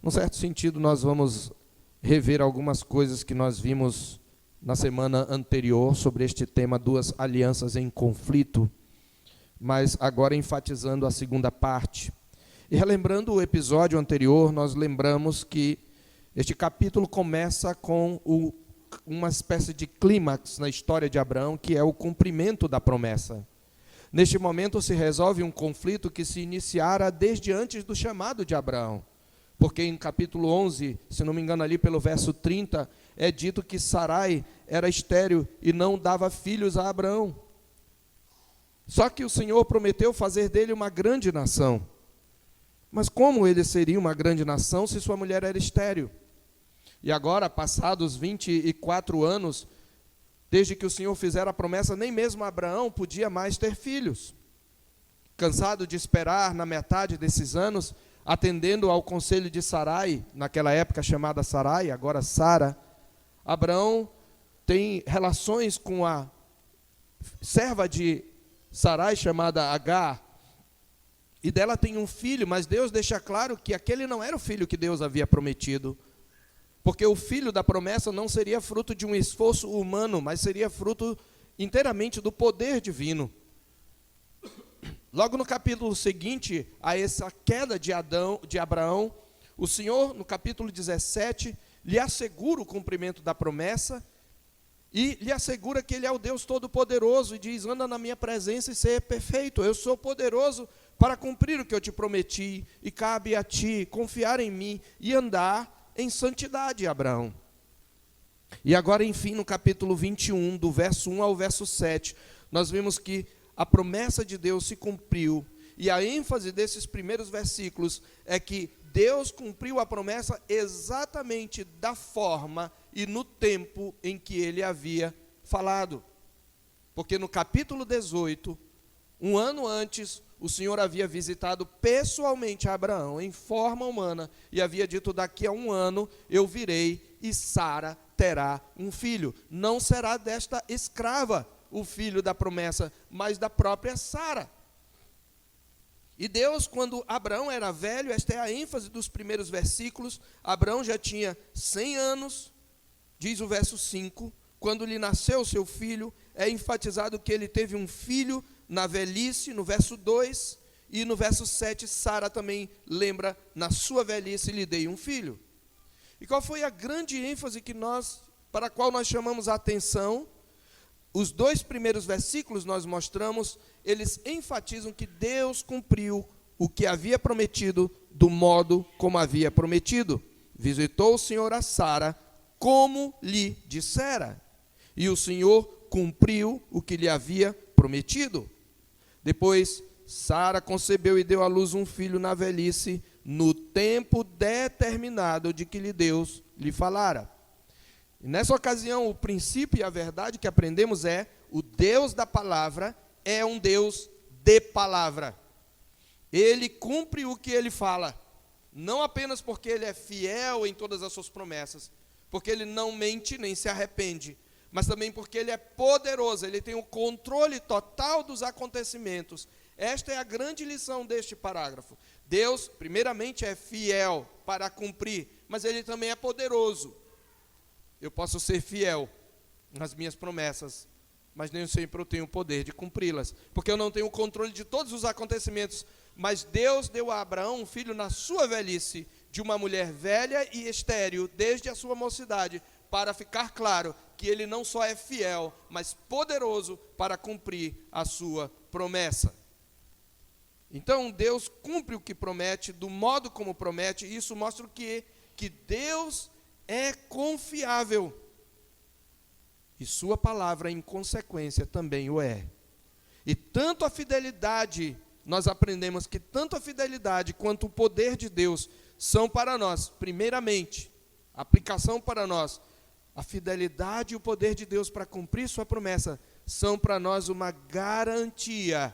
Num certo sentido, nós vamos rever algumas coisas que nós vimos na semana anterior sobre este tema, duas alianças em conflito, mas agora enfatizando a segunda parte. E relembrando o episódio anterior, nós lembramos que este capítulo começa com uma espécie de clímax na história de Abraão, que é o cumprimento da promessa. Neste momento se resolve um conflito que se iniciara desde antes do chamado de Abraão. Porque em capítulo 11, se não me engano ali pelo verso 30, é dito que Sarai era estéril e não dava filhos a Abraão. Só que o Senhor prometeu fazer dele uma grande nação. Mas como ele seria uma grande nação se sua mulher era estéril? E agora, passados 24 anos, desde que o Senhor fizera a promessa, nem mesmo Abraão podia mais ter filhos. Cansado de esperar na metade desses anos, atendendo ao conselho de Sarai, naquela época chamada Sarai, agora Sara, Abraão tem relações com a serva de Sarai, chamada Agar, e dela tem um filho, mas Deus deixa claro que aquele não era o filho que Deus havia prometido, porque o filho da promessa não seria fruto de um esforço humano, mas seria fruto inteiramente do poder divino. Logo no capítulo seguinte a essa queda de Abraão, o Senhor, no capítulo 17, lhe assegura o cumprimento da promessa e lhe assegura que Ele é o Deus Todo-Poderoso e diz: anda na minha presença e seja perfeito, eu sou poderoso para cumprir o que eu te prometi, e cabe a ti confiar em mim e andar em santidade, Abraão. E agora, enfim, no capítulo 21, do verso 1 ao verso 7, nós vimos que a promessa de Deus se cumpriu, e a ênfase desses primeiros versículos é que Deus cumpriu a promessa exatamente da forma e no tempo em que Ele havia falado. Porque no capítulo 18, um ano antes, o Senhor havia visitado pessoalmente Abraão em forma humana e havia dito: daqui a um ano eu virei e Sara terá um filho. Não será desta escrava o filho da promessa, mas da própria Sara. E Deus, quando Abraão era velho, esta é a ênfase dos primeiros versículos, Abraão já tinha 100 anos, diz o verso 5, quando lhe nasceu seu filho, é enfatizado que ele teve um filho na velhice, no verso 2, e no verso 7, Sara também lembra: na sua velhice lhe dei um filho. E qual foi a grande ênfase para a qual nós chamamos a atenção? Os dois primeiros versículos nós mostramos, eles enfatizam que Deus cumpriu o que havia prometido do modo como havia prometido. Visitou o Senhor a Sara como lhe dissera, e o Senhor cumpriu o que lhe havia prometido. Depois, Sara concebeu e deu à luz um filho na velhice, no tempo determinado de que Deus lhe falara. E nessa ocasião, o princípio e a verdade que aprendemos é: o Deus da palavra é um Deus de palavra. Ele cumpre o que Ele fala, não apenas porque Ele é fiel em todas as suas promessas, porque Ele não mente nem se arrepende, mas também porque Ele é poderoso, Ele tem o controle total dos acontecimentos. Esta é a grande lição deste parágrafo. Deus, primeiramente, é fiel para cumprir, mas Ele também é poderoso. Eu posso ser fiel nas minhas promessas, mas nem sempre eu tenho o poder de cumpri-las, porque eu não tenho o controle de todos os acontecimentos. Mas Deus deu a Abraão um filho na sua velhice, de uma mulher velha e estéril, desde a sua mocidade, para ficar claro que Ele não só é fiel, mas poderoso para cumprir a sua promessa. Então Deus cumpre o que promete, do modo como promete, e isso mostra que Deus é confiável, e sua palavra, em consequência, também o é. E tanto a fidelidade, nós aprendemos que tanto a fidelidade quanto o poder de Deus são para nós, primeiramente, a aplicação para nós, a fidelidade e o poder de Deus para cumprir sua promessa, são para nós uma garantia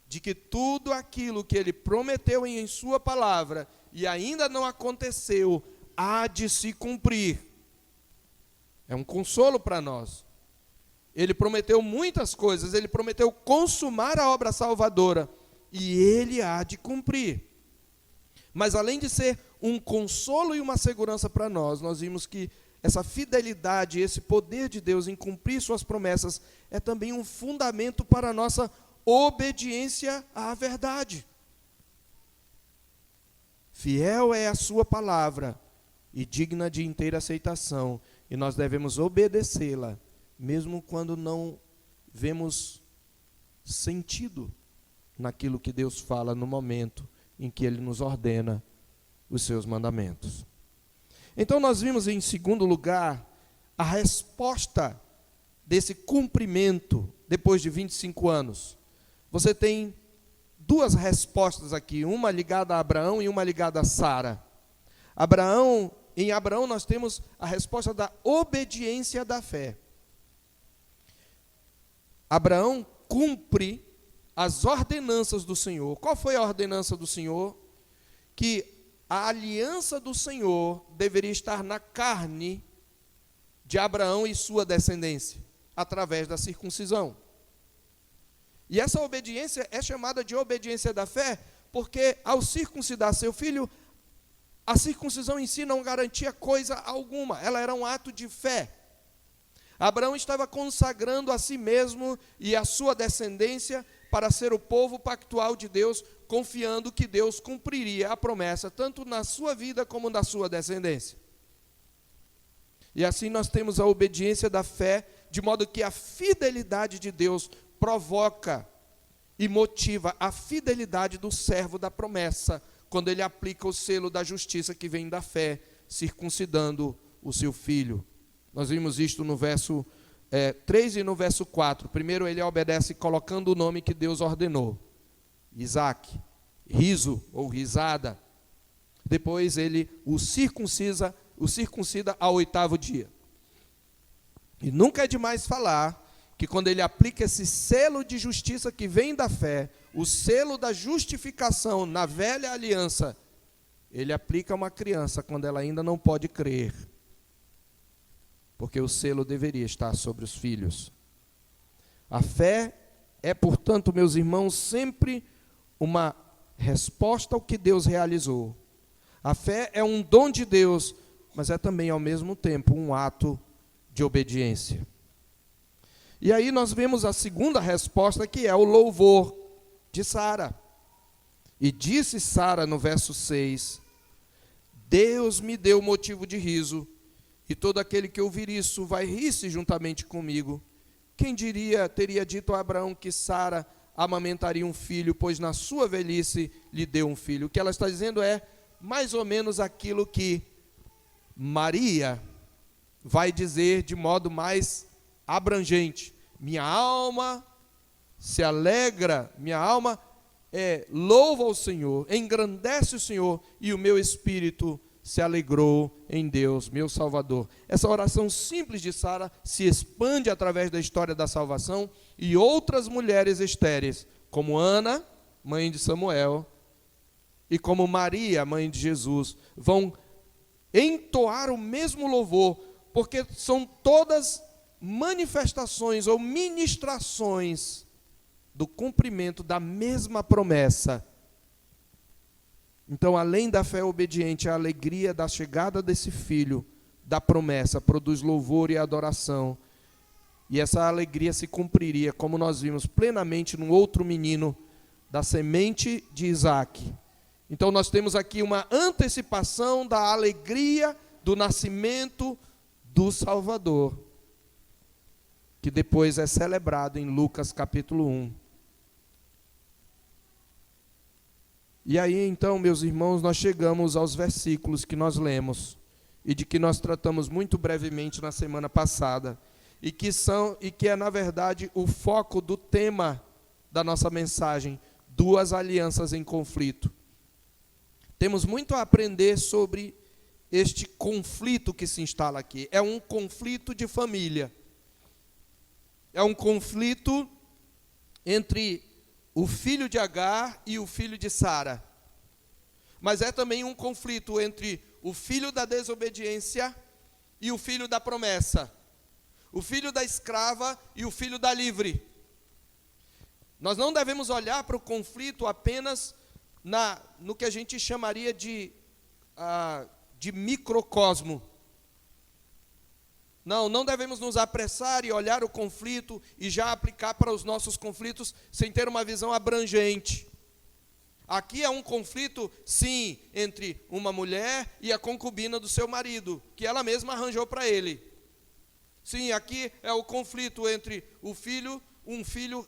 de que tudo aquilo que Ele prometeu em sua palavra, e ainda não aconteceu, há de se cumprir. É um consolo para nós. Ele prometeu muitas coisas, Ele prometeu consumar a obra salvadora, e Ele há de cumprir. Mas além de ser um consolo e uma segurança para nós, nós vimos que essa fidelidade, esse poder de Deus em cumprir suas promessas, é também um fundamento para a nossa obediência à verdade. Fiel é a sua palavra e digna de inteira aceitação, e nós devemos obedecê-la, mesmo quando não vemos sentido naquilo que Deus fala no momento em que Ele nos ordena os seus mandamentos. Então nós vimos em segundo lugar a resposta desse cumprimento depois de 25 anos. Você tem duas respostas aqui, uma ligada a Abraão e uma ligada a Sara. Em Abraão nós temos a resposta da obediência da fé. Abraão cumpre as ordenanças do Senhor. Qual foi a ordenança do Senhor? Que a aliança do Senhor deveria estar na carne de Abraão e sua descendência, através da circuncisão. E essa obediência é chamada de obediência da fé, porque ao circuncidar seu filho, a circuncisão em si não garantia coisa alguma, ela era um ato de fé. Abraão estava consagrando a si mesmo e a sua descendência para ser o povo pactual de Deus, confiando que Deus cumpriria a promessa, tanto na sua vida como na sua descendência. E assim nós temos a obediência da fé, de modo que a fidelidade de Deus provoca e motiva a fidelidade do servo da promessa, quando ele aplica o selo da justiça que vem da fé, circuncidando o seu filho. Nós vimos isto no verso 3 e no verso 4. Primeiro ele obedece colocando o nome que Deus ordenou, Isaque, riso ou risada. Depois ele o circuncida ao 8º dia. E nunca é demais falar que quando ele aplica esse selo de justiça que vem da fé, o selo da justificação na velha aliança, ele aplica a uma criança quando ela ainda não pode crer, porque o selo deveria estar sobre os filhos. A fé é, portanto, meus irmãos, sempre uma resposta ao que Deus realizou. A fé é um dom de Deus, mas é também, ao mesmo tempo, um ato de obediência. E aí nós vemos a segunda resposta, que é o louvor de Sara. E disse Sara no verso 6, Deus me deu motivo de riso, e todo aquele que ouvir isso vai rir-se juntamente comigo. Quem teria dito a Abraão que Sara amamentaria um filho, pois na sua velhice lhe deu um filho? O que ela está dizendo é mais ou menos aquilo que Maria vai dizer de modo mais abrangente. Minha alma se alegra, minha alma louva o Senhor, engrandece o Senhor, e o meu espírito se alegrou em Deus, meu Salvador. Essa oração simples de Sara se expande através da história da salvação, e outras mulheres estéreis, como Ana, mãe de Samuel, e como Maria, mãe de Jesus, vão entoar o mesmo louvor, porque são todas manifestações ou ministrações do cumprimento da mesma promessa. Então, além da fé obediente, a alegria da chegada desse filho, da promessa, produz louvor e adoração. E essa alegria se cumpriria, como nós vimos plenamente no outro menino, da semente de Isaque. Então, nós temos aqui uma antecipação da alegria do nascimento do Salvador, que depois é celebrado em Lucas capítulo 1. E aí, então, meus irmãos, nós chegamos aos versículos que nós lemos, e de que nós tratamos muito brevemente na semana passada, e que é, na verdade, o foco do tema da nossa mensagem, duas alianças em conflito. Temos muito a aprender sobre este conflito que se instala aqui. É um conflito de família. É um conflito entre o filho de Agar e o filho de Sara. Mas é também um conflito entre o filho da desobediência e o filho da promessa. O filho da escrava e o filho da livre. Nós não devemos olhar para o conflito apenas no que a gente chamaria de microcosmo. Não devemos nos apressar e olhar o conflito e já aplicar para os nossos conflitos sem ter uma visão abrangente. Aqui é um conflito, sim, entre uma mulher e a concubina do seu marido, que ela mesma arranjou para ele. Sim, aqui é o conflito entre um filho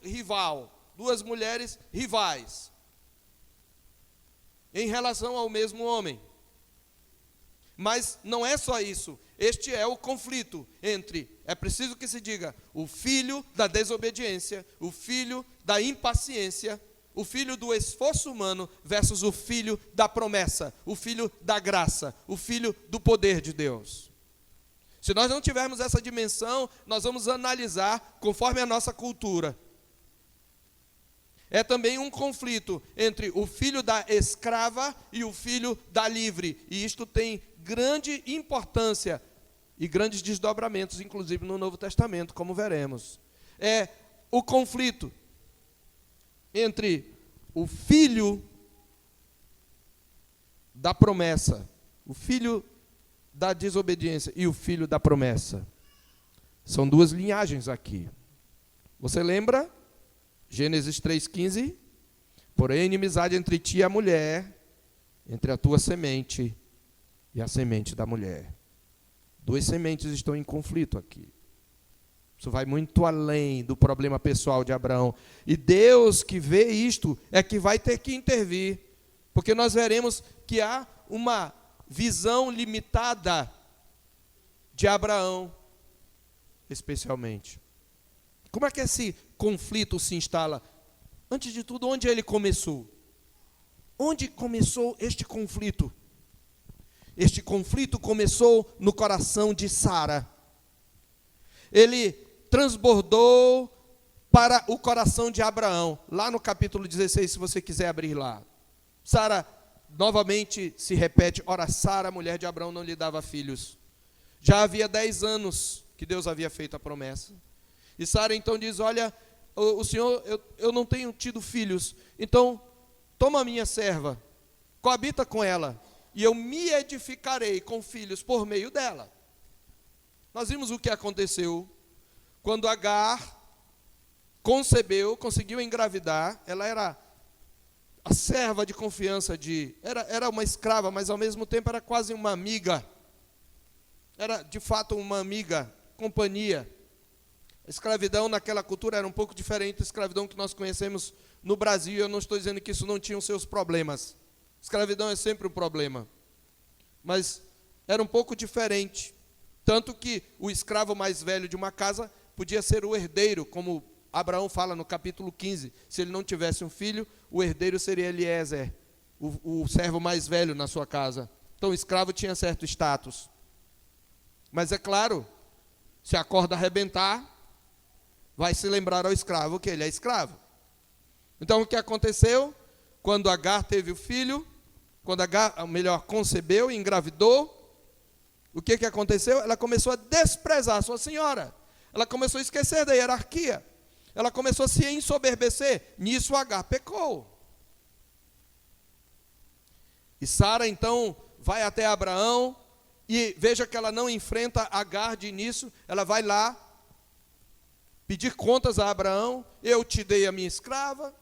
rival, duas mulheres rivais, em relação ao mesmo homem. Mas não é só isso. Este é o conflito entre, é preciso que se diga, o filho da desobediência, o filho da impaciência, o filho do esforço humano versus o filho da promessa, o filho da graça, o filho do poder de Deus. Se nós não tivermos essa dimensão, nós vamos analisar conforme a nossa cultura. É também um conflito entre o filho da escrava e o filho da livre. E isto tem grande importância e grandes desdobramentos, inclusive no Novo Testamento, como veremos. É o conflito entre o filho da promessa, o filho da desobediência e o filho da promessa. São duas linhagens aqui. Você lembra? Gênesis 3,15. Porém, inimizade entre ti e a mulher, entre a tua semente e a semente da mulher. Duas sementes estão em conflito aqui. Isso vai muito além do problema pessoal de Abraão. E Deus que vê isto é que vai ter que intervir. Porque nós veremos que há uma visão limitada de Abraão, especialmente. Como é que esse conflito se instala? Antes de tudo, onde ele começou? Onde começou este conflito? Este conflito começou no coração de Sara. Ele transbordou para o coração de Abraão. Lá no capítulo 16, se você quiser abrir lá. Sara, novamente se repete, ora Sara, mulher de Abraão, não lhe dava filhos. Já havia 10 anos que Deus havia feito a promessa. E Sara então diz, olha, o Senhor, eu não tenho tido filhos, então toma a minha serva, coabita com ela, e eu me edificarei com filhos por meio dela. Nós vimos o que aconteceu quando Agar concebeu, conseguiu engravidar. Ela era a serva de confiança era uma escrava, mas ao mesmo tempo era quase uma amiga. Era de fato uma amiga, companhia. A escravidão naquela cultura era um pouco diferente da escravidão que nós conhecemos no Brasil. Eu não estou dizendo que isso não tinha os seus problemas. Escravidão é sempre um problema. Mas era um pouco diferente. Tanto que o escravo mais velho de uma casa podia ser o herdeiro, como Abraão fala no capítulo 15. Se ele não tivesse um filho, o herdeiro seria Eliezer, o servo mais velho na sua casa. Então o escravo tinha certo status. Mas é claro, se a corda arrebentar, vai se lembrar ao escravo que ele é escravo. Então o que aconteceu? Quando Agar teve o filho, quando Agar, concebeu e engravidou, o que aconteceu? Ela começou a desprezar a sua senhora. Ela começou a esquecer da hierarquia. Ela começou a se ensoberbecer. Nisso Agar pecou. E Sara então vai até Abraão e veja que ela não enfrenta Agar de início. Ela vai lá pedir contas a Abraão. Eu te dei a minha escrava.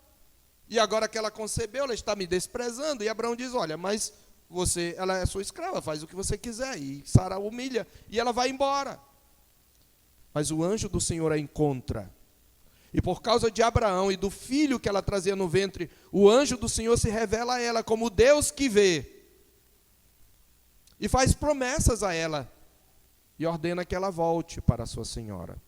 E agora que ela concebeu, ela está me desprezando. E Abraão diz, olha, mas ela é sua escrava, faz o que você quiser. E Sara humilha e ela vai embora. Mas o anjo do Senhor a encontra. E por causa de Abraão e do filho que ela trazia no ventre, o anjo do Senhor se revela a ela como Deus que vê. E faz promessas a ela. E ordena que ela volte para a sua senhora.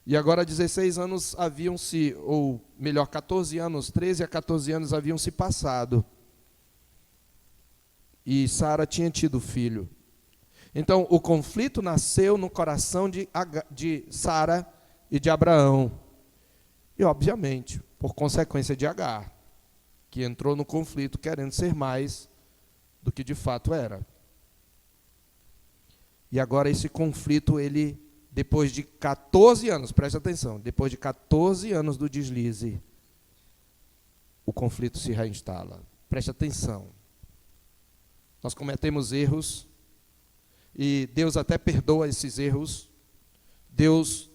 E agora 16 anos haviam-se, ou melhor, 14 anos, 13 a 14 anos haviam se passado. E Sara tinha tido filho. Então, o conflito nasceu no coração de Sara e de Abraão. E, obviamente, por consequência de Agar, que entrou no conflito querendo ser mais do que de fato era. E agora esse conflito, depois de 14 anos, preste atenção, depois de 14 anos do deslize, o conflito se reinstala. Preste atenção. Nós cometemos erros e Deus até perdoa esses erros. Deus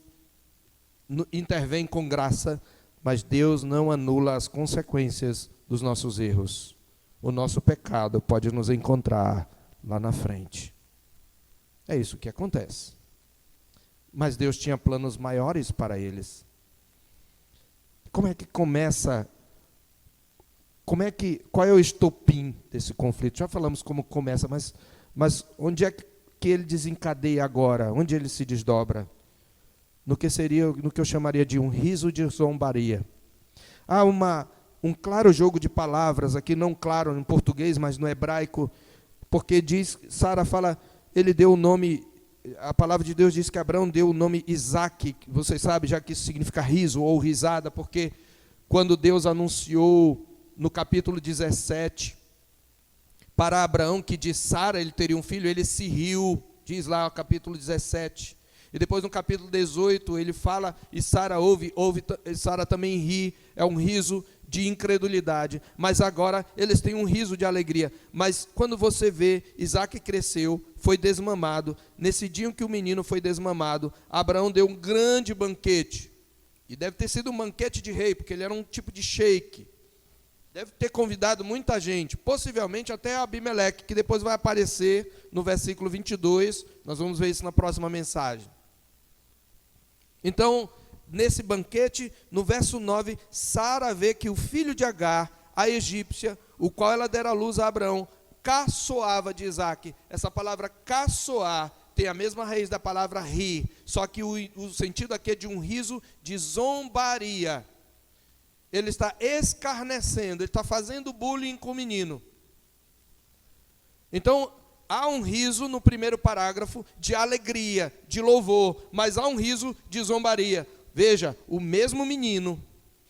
intervém com graça, mas Deus não anula as consequências dos nossos erros. O nosso pecado pode nos encontrar lá na frente. É isso que acontece. Mas Deus tinha planos maiores para eles. Como é que começa? Qual é o estopim desse conflito? Já falamos como começa, mas onde é que ele desencadeia agora? Onde ele se desdobra? No que eu chamaria de um riso de zombaria. Há um claro jogo de palavras, aqui não claro em português, mas no hebraico, porque Sara fala, ele deu o nome, a palavra de Deus diz que Abraão deu o nome Isaque, vocês sabem já que isso significa riso ou risada, porque quando Deus anunciou no capítulo 17, para Abraão que de Sara ele teria um filho, ele se riu, diz lá o capítulo 17. E depois no capítulo 18 ele fala, e Sara ouve, Sara também ri, é um riso de incredulidade. Mas agora eles têm um riso de alegria. Mas quando você vê, Isaac cresceu, foi desmamado. Nesse dia em que o menino foi desmamado, Abraão deu um grande banquete. E deve ter sido um banquete de rei, porque ele era um tipo de sheik. Deve ter convidado muita gente, possivelmente até Abimeleque, que depois vai aparecer no versículo 22. Nós vamos ver isso na próxima mensagem. Então, nesse banquete, no verso 9, Sara vê que o filho de Agar, a egípcia, o qual ela dera à luz a Abraão, caçoava de Isaque. Essa palavra caçoar tem a mesma raiz da palavra rir, só que o sentido aqui é de um riso de zombaria. Ele está escarnecendo, ele está fazendo bullying com o menino. Então, há um riso no primeiro parágrafo de alegria, de louvor, mas há um riso de zombaria. Veja, o mesmo menino,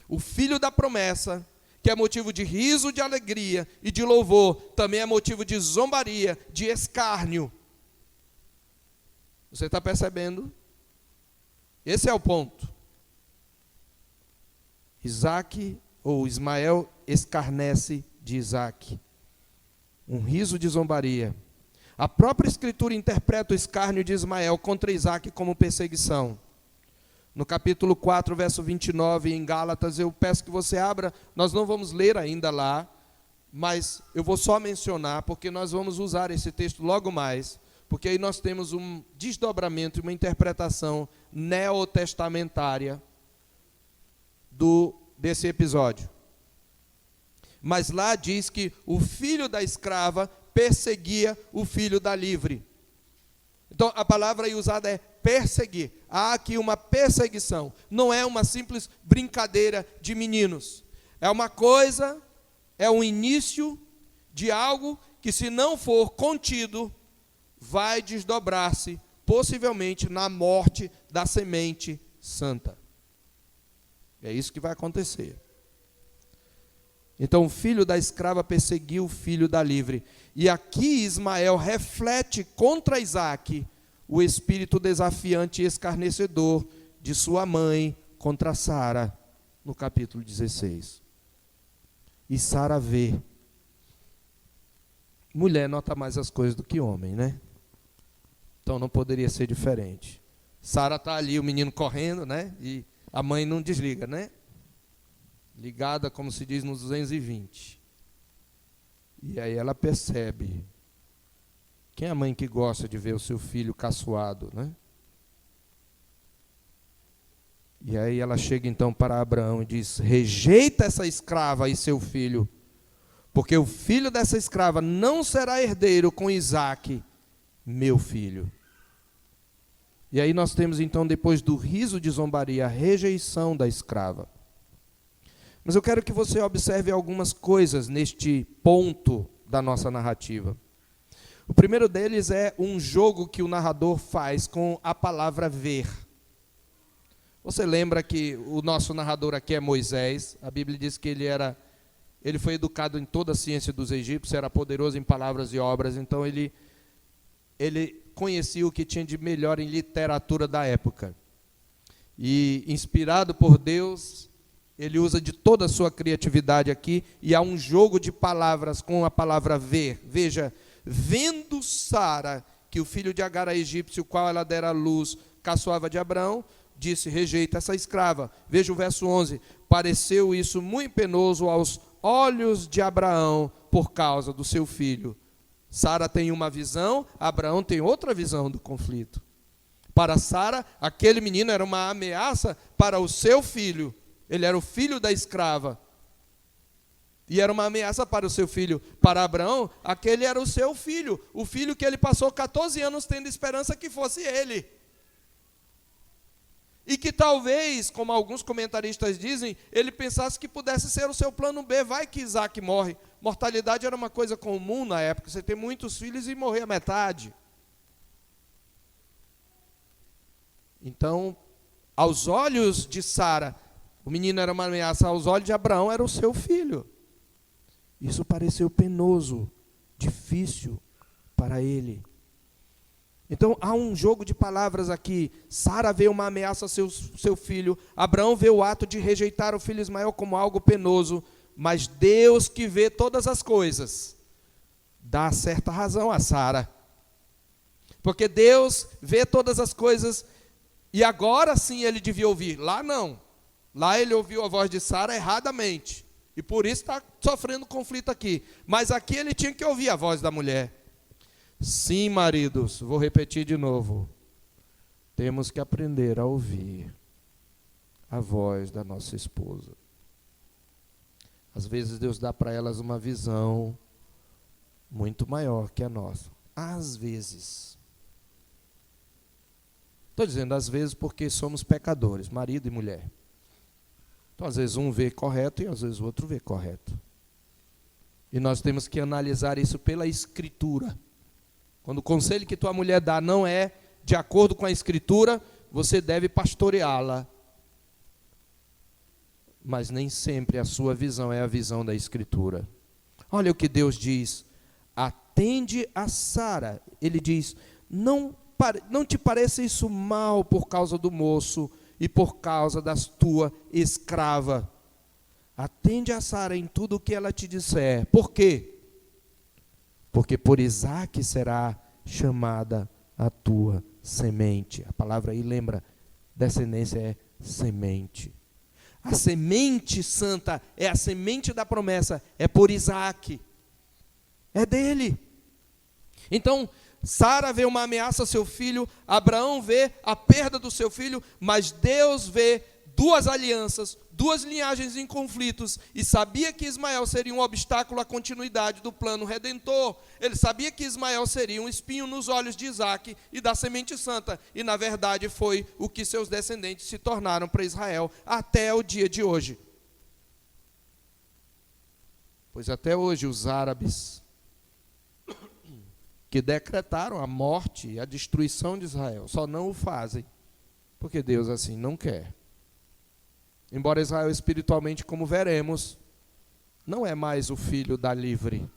o filho da promessa, que é motivo de riso, de alegria e de louvor, também é motivo de zombaria, de escárnio. Você está percebendo? Esse é o ponto. Ismael escarnece de Isaque. Um riso de zombaria. A própria Escritura interpreta o escárnio de Ismael contra Isaque como perseguição. No capítulo 4, verso 29, em Gálatas, eu peço que você abra, nós não vamos ler ainda lá, mas eu vou só mencionar, porque nós vamos usar esse texto logo mais, porque aí nós temos um desdobramento e uma interpretação neotestamentária desse episódio. Mas lá diz que o filho da escrava perseguia o filho da livre. Então a palavra aí usada é perseguir. Há aqui uma perseguição. Não é uma simples brincadeira de meninos. É uma coisa, é um início de algo que, se não for contido, vai desdobrar-se, possivelmente, na morte da semente santa. É isso que vai acontecer. Então o filho da escrava perseguiu o filho da livre. E aqui Ismael reflete contra Isaque o espírito desafiante e escarnecedor de sua mãe contra Sara, no capítulo 16. E Sara vê. Mulher nota mais as coisas do que homem, né? Então não poderia ser diferente. Sara está ali, o menino correndo, né? E a mãe não desliga, né? Ligada, como se diz, nos 220. E aí ela percebe. Quem é a mãe que gosta de ver o seu filho caçoado, né? E aí ela chega então para Abraão e diz: rejeita essa escrava e seu filho, porque o filho dessa escrava não será herdeiro com Isaque, meu filho. E aí nós temos então, depois do riso de zombaria, a rejeição da escrava. Mas eu quero que você observe algumas coisas neste ponto da nossa narrativa. O primeiro deles é um jogo que o narrador faz com a palavra ver. Você lembra que o nosso narrador aqui é Moisés. A Bíblia diz que ele foi educado em toda a ciência dos egípcios, era poderoso em palavras e obras, então ele conhecia o que tinha de melhor em literatura da época. E, inspirado por Deus, Ele usa de toda a sua criatividade aqui, e há um jogo de palavras com a palavra ver. Veja, vendo Sara que o filho de Agar, a egípcia, o qual ela dera à luz, caçoava de Abraão, disse, rejeita essa escrava. Veja o verso 11, pareceu isso muito penoso aos olhos de Abraão por causa do seu filho. Sara tem uma visão, Abraão tem outra visão do conflito. Para Sara, aquele menino era uma ameaça para o seu filho. Ele era o filho da escrava. E era uma ameaça para o seu filho. Para Abraão, aquele era o seu filho. O filho que ele passou 14 anos tendo esperança que fosse ele. E que talvez, como alguns comentaristas dizem, ele pensasse que pudesse ser o seu plano B. Vai que Isaac morre. Mortalidade era uma coisa comum na época. Você ter muitos filhos e morrer a metade. Então, aos olhos de Sara, o menino era uma ameaça, aos olhos de Abraão era o seu filho. Isso pareceu penoso, difícil para ele. Então, há um jogo de palavras aqui. Sara vê uma ameaça ao seu filho. Abraão vê o ato de rejeitar o filho Ismael como algo penoso. Mas Deus, que vê todas as coisas, dá certa razão a Sara. Porque Deus vê todas as coisas, e agora sim ele devia ouvir. Lá não. Lá ele ouviu a voz de Sara erradamente. E por isso está sofrendo conflito aqui. Mas aqui ele tinha que ouvir a voz da mulher. Sim, maridos, vou repetir de novo. Temos que aprender a ouvir a voz da nossa esposa. Às vezes Deus dá para elas uma visão muito maior que a nossa. Às vezes. Estou dizendo às vezes porque somos pecadores, marido e mulher. Então às vezes um vê correto e às vezes o outro vê correto. E nós temos que analisar isso pela Escritura. Quando o conselho que tua mulher dá não é de acordo com a Escritura, você deve pastoreá-la. Mas nem sempre a sua visão é a visão da Escritura. Olha o que Deus diz. Atende a Sara. Ele diz, não te pareça isso mal por causa do moço e por causa da tua escrava. Atende a Sara em tudo o que ela te disser. Por quê? Porque por Isaque será chamada a tua semente. A palavra aí lembra, descendência é semente. A semente santa é a semente da promessa, é por Isaque. É dele. Então, Sara vê uma ameaça ao seu filho, Abraão vê a perda do seu filho, mas Deus vê duas alianças, duas linhagens em conflitos, e sabia que Ismael seria um obstáculo à continuidade do plano redentor. Ele sabia que Ismael seria um espinho nos olhos de Isaque e da semente santa, e na verdade foi o que seus descendentes se tornaram para Israel até o dia de hoje. Pois até hoje os árabes que decretaram a morte e a destruição de Israel só não o fazem porque Deus assim não quer. Embora Israel espiritualmente, como veremos, não é mais o filho da livre.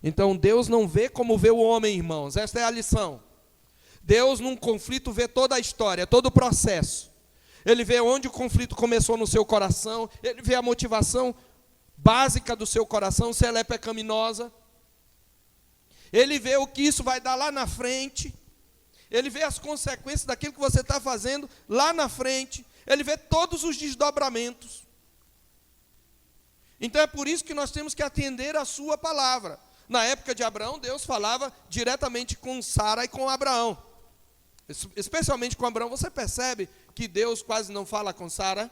Então Deus não vê como vê o homem, irmãos. Esta é a lição. Deus num conflito vê toda a história, todo o processo. Ele vê onde o conflito começou no seu coração. Ele vê a motivação básica do seu coração, se ela é pecaminosa. Ele vê o que isso vai dar lá na frente. Ele vê as consequências daquilo que você está fazendo lá na frente. Ele vê todos os desdobramentos. Então é por isso que nós temos que atender a sua palavra. Na época de Abraão, Deus falava diretamente com Sara e com Abraão. Especialmente com Abraão, você percebe que Deus quase não fala com Sara?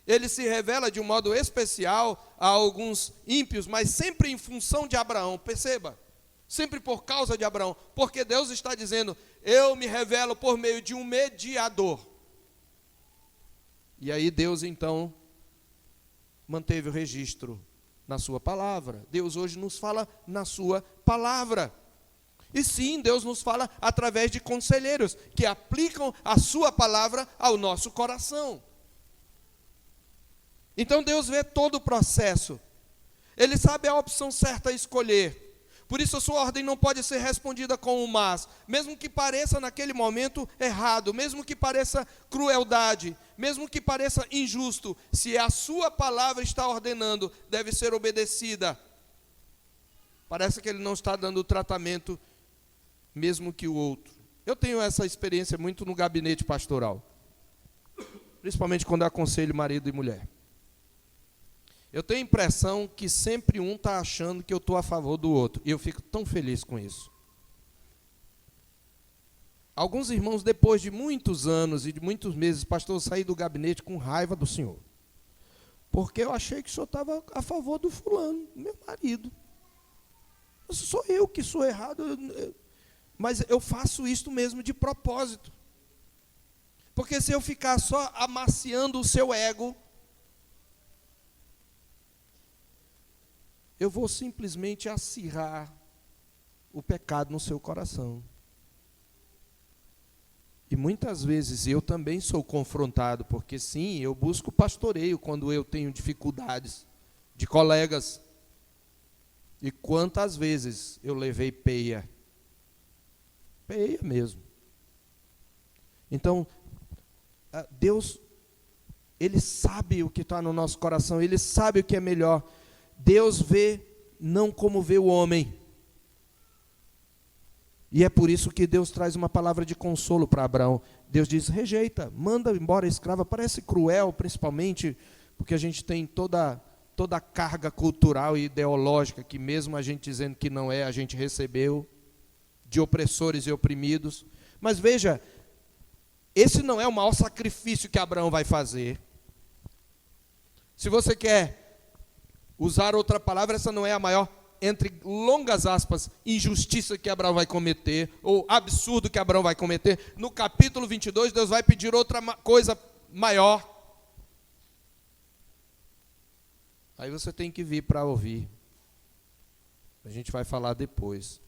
Ele se revela de um modo especial a alguns ímpios, mas sempre em função de Abraão, perceba. Sempre por causa de Abraão, porque Deus está dizendo, eu me revelo por meio de um mediador. E aí Deus então manteve o registro na sua palavra. Deus hoje nos fala na sua palavra. E sim, Deus nos fala através de conselheiros que aplicam a sua palavra ao nosso coração. Então Deus vê todo o processo. Ele sabe a opção certa a escolher. Por isso a sua ordem não pode ser respondida com um mas, mesmo que pareça naquele momento errado, mesmo que pareça crueldade, mesmo que pareça injusto, se a sua palavra está ordenando, deve ser obedecida. Parece que ele não está dando o tratamento mesmo que o outro. Eu tenho essa experiência muito no gabinete pastoral, principalmente quando eu aconselho marido e mulher. Eu tenho a impressão que sempre um está achando que eu estou a favor do outro, e eu fico tão feliz com isso. Alguns irmãos, depois de muitos anos e de muitos meses, pastor, eu saí do gabinete com raiva do senhor, porque eu achei que o senhor estava a favor do fulano, meu marido. Mas sou eu que sou errado, mas eu faço isso mesmo de propósito. Porque se eu ficar só amaciando o seu ego, eu vou simplesmente acirrar o pecado no seu coração. E muitas vezes eu também sou confrontado, porque sim, eu busco pastoreio quando eu tenho dificuldades de colegas. E quantas vezes eu levei peia? Peia mesmo. Então, Deus, Ele sabe o que está no nosso coração, Ele sabe o que é melhor. Deus vê não como vê o homem. E é por isso que Deus traz uma palavra de consolo para Abraão. Deus diz, rejeita, manda embora a escrava. Parece cruel, principalmente, porque a gente tem toda a carga cultural e ideológica, que mesmo a gente dizendo que não é, a gente recebeu, de opressores e oprimidos. Mas veja, esse não é o maior sacrifício que Abraão vai fazer. Se você quer usar outra palavra, essa não é a maior, entre longas aspas, injustiça que Abraão vai cometer, ou absurdo que Abraão vai cometer. No capítulo 22, Deus vai pedir outra coisa maior. Aí você tem que vir para ouvir. A gente vai falar depois.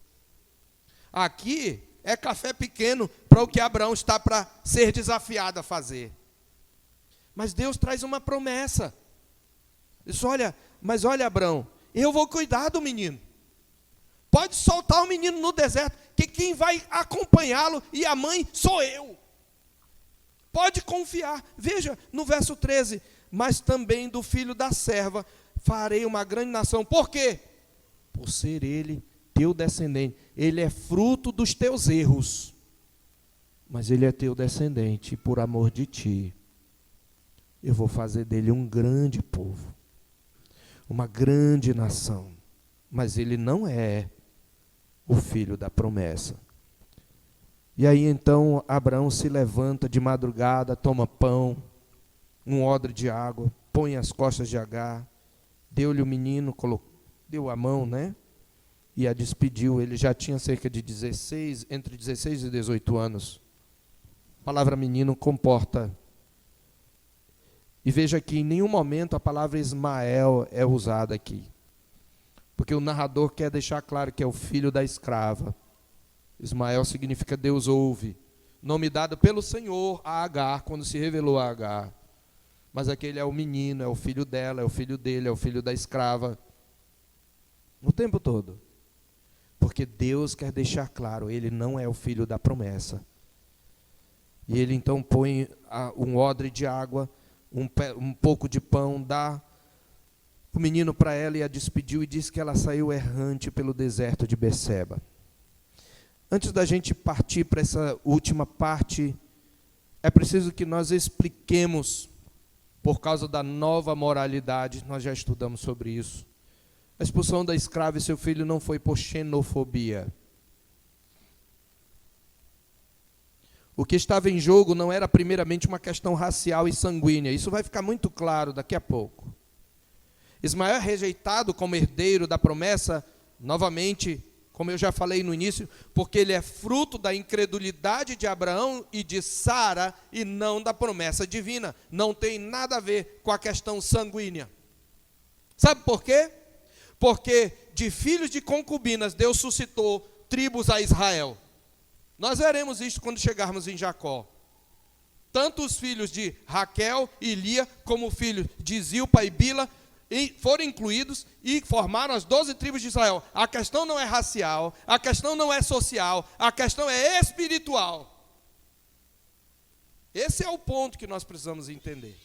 Aqui é café pequeno para o que Abraão está para ser desafiado a fazer. Mas Deus traz uma promessa. Diz, olha, Abraão, eu vou cuidar do menino. Pode soltar o menino no deserto, que quem vai acompanhá-lo e a mãe sou eu. Pode confiar. Veja, no verso 13, mas também do filho da serva farei uma grande nação. Por quê? Por ser ele teu descendente. Ele é fruto dos teus erros, mas ele é teu descendente, e por amor de ti, eu vou fazer dele um grande povo, uma grande nação. Mas ele não é o filho da promessa. E aí então Abraão se levanta de madrugada, toma pão, um odre de água, põe as costas de Agar, deu-lhe o menino, deu a mão, né? E a despediu. Ele já tinha cerca de entre 16 e 18 anos. A palavra menino comporta. E veja que em nenhum momento a palavra Ismael é usada aqui. Porque o narrador quer deixar claro que é o filho da escrava. Ismael significa Deus ouve. Nome dado pelo Senhor a Agar, quando se revelou a Agar. Mas aquele é o menino, é o filho dela, é o filho dele, é o filho da escrava. O tempo todo. Porque Deus quer deixar claro, ele não é o filho da promessa. E ele então põe um odre de água, um pouco de pão, dá o menino para ela e a despediu, e diz que ela saiu errante pelo deserto de Beceba. Antes da gente partir para essa última parte, é preciso que nós expliquemos, por causa da nova moralidade, nós já estudamos sobre isso. A expulsão da escrava e seu filho não foi por xenofobia. O que estava em jogo não era primeiramente uma questão racial e sanguínea. Isso vai ficar muito claro daqui a pouco. Ismael é rejeitado como herdeiro da promessa, novamente, como eu já falei no início, porque ele é fruto da incredulidade de Abraão e de Sara e não da promessa divina. Não tem nada a ver com a questão sanguínea. Sabe por quê? Porque de filhos de concubinas Deus suscitou tribos a Israel. Nós veremos isso quando chegarmos em Jacó. Tanto os filhos de Raquel e Lia, como os filhos de Zilpa e Bila, foram incluídos e formaram as 12 tribos de Israel. A questão não é racial, a questão não é social, a questão é espiritual. Esse é o ponto que nós precisamos entender.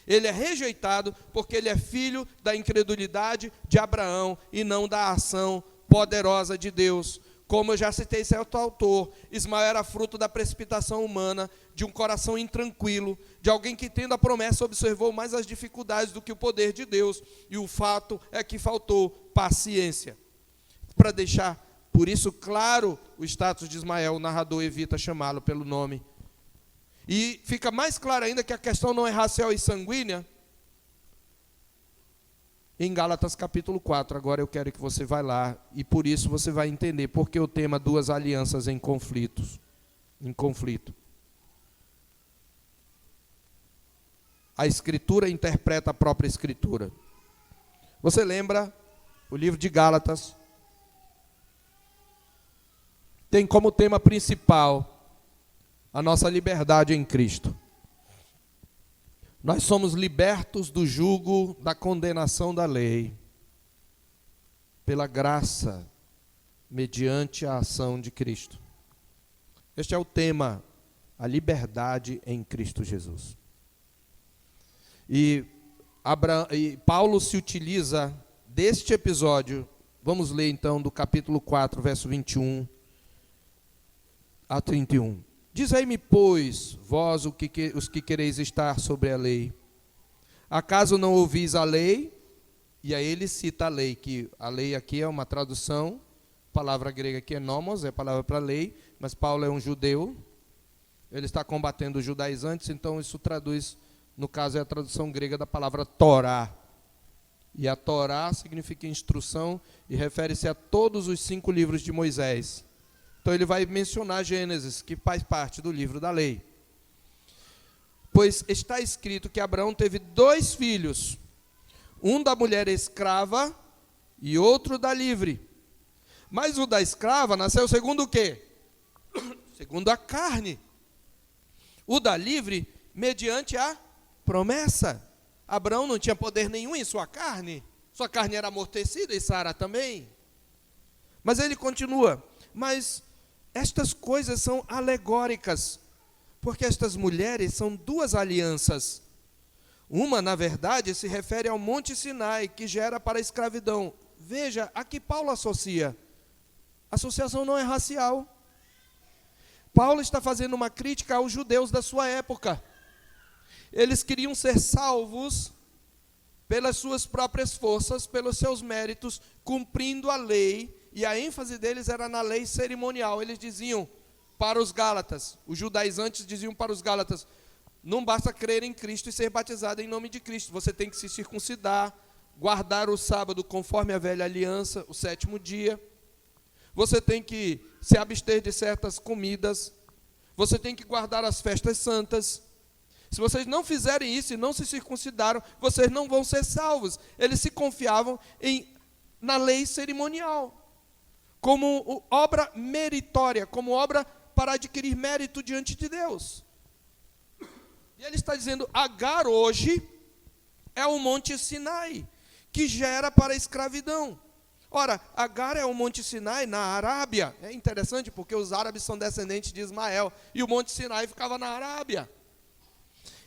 Ele é rejeitado porque ele é filho da incredulidade de Abraão e não da ação poderosa de Deus. Como eu já citei certo autor, Ismael era fruto da precipitação humana, de um coração intranquilo, de alguém que, tendo a promessa, observou mais as dificuldades do que o poder de Deus. E o fato é que faltou paciência. Para deixar, por isso, claro o status de Ismael, o narrador evita chamá-lo pelo nome. E fica mais claro ainda que a questão não é racial e sanguínea, em Gálatas capítulo 4, agora eu quero que você vá lá, e por isso você vai entender porque o tema duas alianças em conflito. A Escritura interpreta a própria Escritura. Você lembra, o livro de Gálatas tem como tema principal a nossa liberdade em Cristo. Nós somos libertos do jugo da condenação da lei, pela graça, mediante a ação de Cristo. Este é o tema, a liberdade em Cristo Jesus. E Paulo se utiliza deste episódio, vamos ler então do capítulo 4, verso 21 a 31. Dizei-me, pois, vós os que quereis estar sobre a lei, acaso não ouvis a lei? E aí ele cita a lei, que a lei aqui é uma tradução, a palavra grega aqui é nomos, é a palavra para lei, mas Paulo é um judeu, ele está combatendo os judaizantes, então isso traduz, no caso é a tradução grega da palavra Torá. E a Torá significa instrução e refere-se a todos os 5 livros de Moisés. Então ele vai mencionar Gênesis, que faz parte do livro da lei. Pois está escrito que Abraão teve 2 filhos, um da mulher escrava e outro da livre. Mas o da escrava nasceu segundo o quê? Segundo a carne. O da livre, mediante a promessa. Abraão não tinha poder nenhum em sua carne era amortecida e Sara também. Mas ele continua, mas estas coisas são alegóricas, porque estas mulheres são 2 alianças. Uma, na verdade, se refere ao Monte Sinai, que gera para a escravidão. Veja, aqui Paulo associa. A associação não é racial. Paulo está fazendo uma crítica aos judeus da sua época. Eles queriam ser salvos pelas suas próprias forças, pelos seus méritos, cumprindo a lei. E a ênfase deles era na lei cerimonial. Eles diziam para os Gálatas, os judaizantes diziam para os Gálatas, não basta crer em Cristo e ser batizado em nome de Cristo. Você tem que se circuncidar, guardar o sábado conforme a velha aliança, o 7º dia. Você tem que se abster de certas comidas. Você tem que guardar as festas santas. Se vocês não fizerem isso e não se circuncidaram, vocês não vão ser salvos. Eles se confiavam na lei cerimonial, como obra meritória, como obra para adquirir mérito diante de Deus. E ele está dizendo, Agar hoje é o Monte Sinai, que gera para a escravidão. Ora, Agar é o Monte Sinai na Arábia. É interessante porque os árabes são descendentes de Ismael, e o Monte Sinai ficava na Arábia.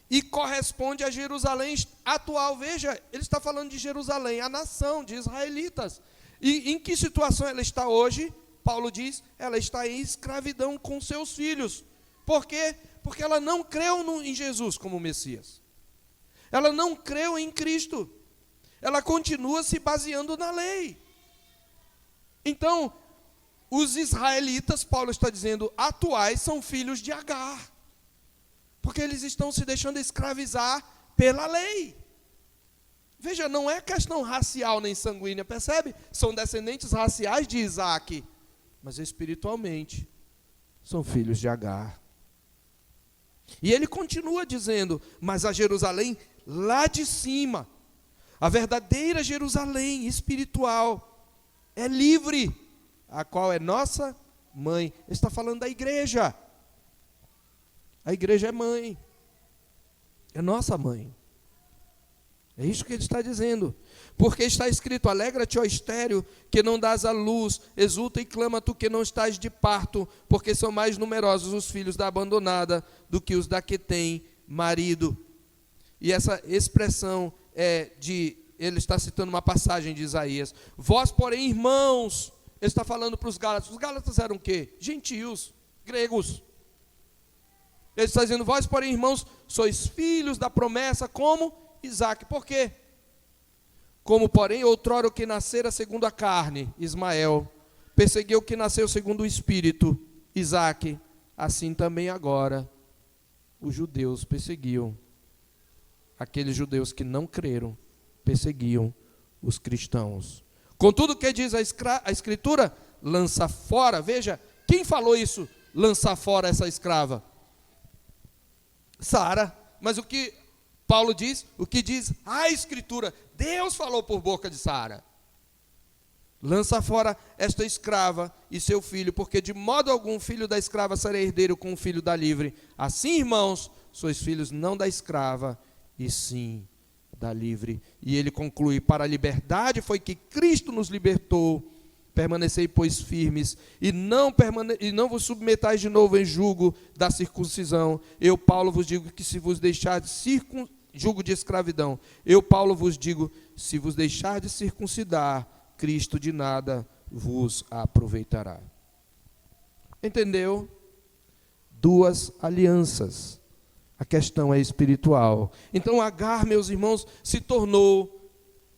E corresponde a Jerusalém atual. Veja, ele está falando de Jerusalém, a nação de israelitas. E em que situação ela está hoje? Paulo diz, ela está em escravidão com seus filhos. Por quê? Porque ela não creu em Jesus como Messias. Ela não creu em Cristo. Ela continua se baseando na lei. Então, os israelitas, Paulo está dizendo, atuais, são filhos de Agar. Porque eles estão se deixando escravizar pela lei. Veja, não é questão racial nem sanguínea, percebe? São descendentes raciais de Isaac, mas espiritualmente são filhos de Agar. E ele continua dizendo, mas a Jerusalém lá de cima, a verdadeira Jerusalém espiritual, é livre, a qual é nossa mãe. Ele está falando da igreja. A igreja é mãe, é nossa mãe. É isso que ele está dizendo. Porque está escrito: alegra-te, ó estéril, que não dás à luz, exulta e clama tu que não estás de parto, porque são mais numerosos os filhos da abandonada do que os da que tem marido. E essa expressão ele está citando uma passagem de Isaías. Vós, porém, irmãos, ele está falando para os Gálatas. Os Gálatas eram o quê? Gentios, gregos. Ele está dizendo: vós, porém, irmãos, sois filhos da promessa, como Isaque. Por quê? Como, porém, outrora o que nascera segundo a carne, Ismael, perseguiu o que nasceu segundo o Espírito, Isaque, assim também agora os judeus perseguiam. Aqueles judeus que não creram, perseguiam os cristãos. Contudo, o que diz a Escritura? Lança fora. Veja, quem falou isso? Lançar fora essa escrava? Sara. Mas o que Paulo diz? O que diz a Escritura? Deus falou por boca de Sara. Lança fora esta escrava e seu filho, porque de modo algum filho da escrava será herdeiro com o filho da livre. Assim, irmãos, sois filhos não da escrava, e sim da livre. E ele conclui: para a liberdade foi que Cristo nos libertou. Permanecei, pois, firmes, e não vos submetais de novo em jugo da circuncisão. Eu, Paulo, vos digo que se vos deixar de jugo de escravidão, eu, Paulo, vos digo, se vos deixar de circuncidar, Cristo de nada vos aproveitará. Entendeu? Duas alianças. A questão é espiritual. Então Agar, meus irmãos, se tornou...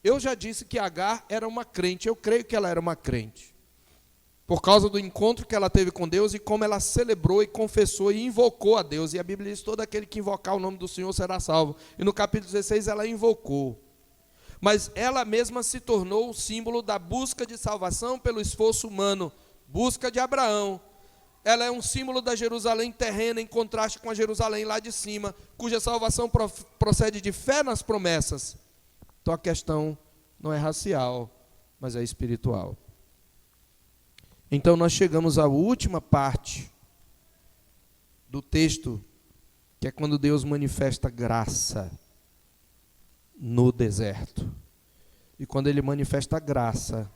Eu já disse que Agar era uma crente. Eu creio que ela era uma crente. Por causa do encontro que ela teve com Deus e como ela celebrou e confessou e invocou a Deus. E a Bíblia diz: todo aquele que invocar o nome do Senhor será salvo. E no capítulo 16 ela invocou. Mas ela mesma se tornou o símbolo da busca de salvação pelo esforço humano. Busca de Abraão. Ela é um símbolo da Jerusalém terrena, em contraste com a Jerusalém lá de cima, cuja salvação procede de fé nas promessas. Então a questão não é racial, mas é espiritual. Então nós chegamos à última parte do texto, que é quando Deus manifesta graça no deserto. E quando Ele manifesta graça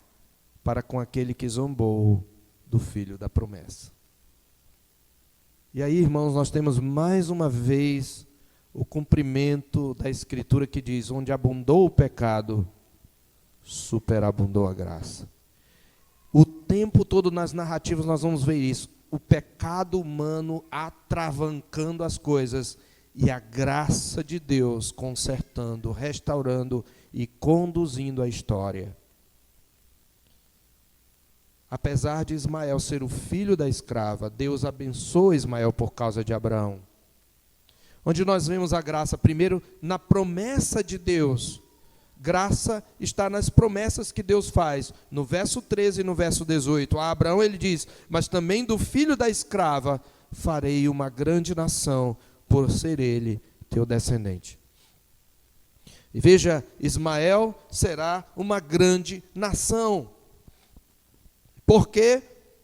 para com aquele que zombou do filho da promessa. E aí, irmãos, nós temos mais uma vez o cumprimento da Escritura que diz: onde abundou o pecado, superabundou a graça. O tempo todo nas narrativas nós vamos ver isso. O pecado humano atravancando as coisas e a graça de Deus consertando, restaurando e conduzindo a história. Apesar de Ismael ser o filho da escrava, Deus abençoa Ismael por causa de Abraão. Onde nós vemos a graça, primeiro, na promessa de Deus. Graça está nas promessas que Deus faz. No verso 13 e no verso 18, a Abraão ele diz: mas também do filho da escrava farei uma grande nação, por ser ele teu descendente. E veja, Ismael será uma grande nação. Porque,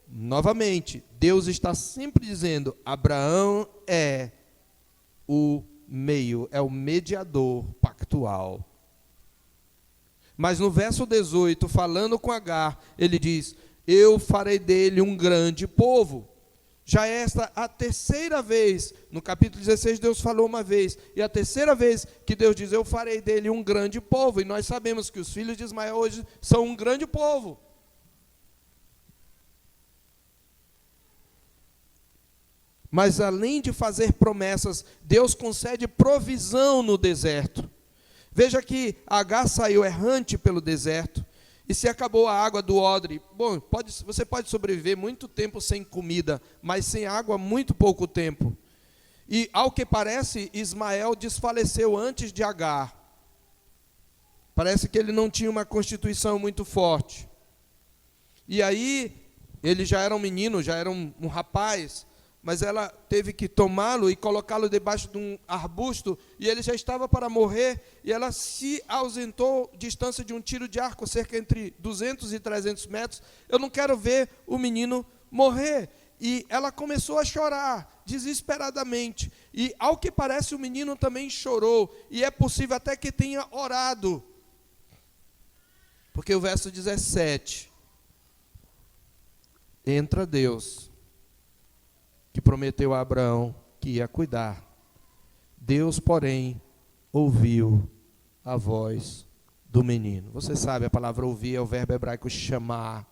novamente, Deus está sempre dizendo: Abraão é o meio, é o mediador pactual. Mas no verso 18, falando com Agar, ele diz: eu farei dele um grande povo. Já é esta a terceira vez, no capítulo 16 Deus falou uma vez, e a terceira vez que Deus diz: eu farei dele um grande povo. E nós sabemos que os filhos de Ismael hoje são um grande povo. Mas além de fazer promessas, Deus concede provisão no deserto. Veja que Agar saiu errante pelo deserto, e se acabou a água do odre. Bom, você pode sobreviver muito tempo sem comida, mas sem água muito pouco tempo. E ao que parece, Ismael desfaleceu antes de Agar. Parece que ele não tinha uma constituição muito forte. E aí, ele já era um menino, já era um rapaz, mas ela teve que tomá-lo e colocá-lo debaixo de um arbusto, e ele já estava para morrer, e ela se ausentou distância de um tiro de arco, cerca entre 200 e 300 metros. Eu não quero ver o menino morrer. E ela começou a chorar, desesperadamente. E, ao que parece, o menino também chorou, e é possível até que tenha orado. Porque o verso 17, entra Deus, que prometeu a Abraão que ia cuidar. Deus, porém, ouviu a voz do menino. Você sabe, a palavra ouvir é o verbo hebraico chamar,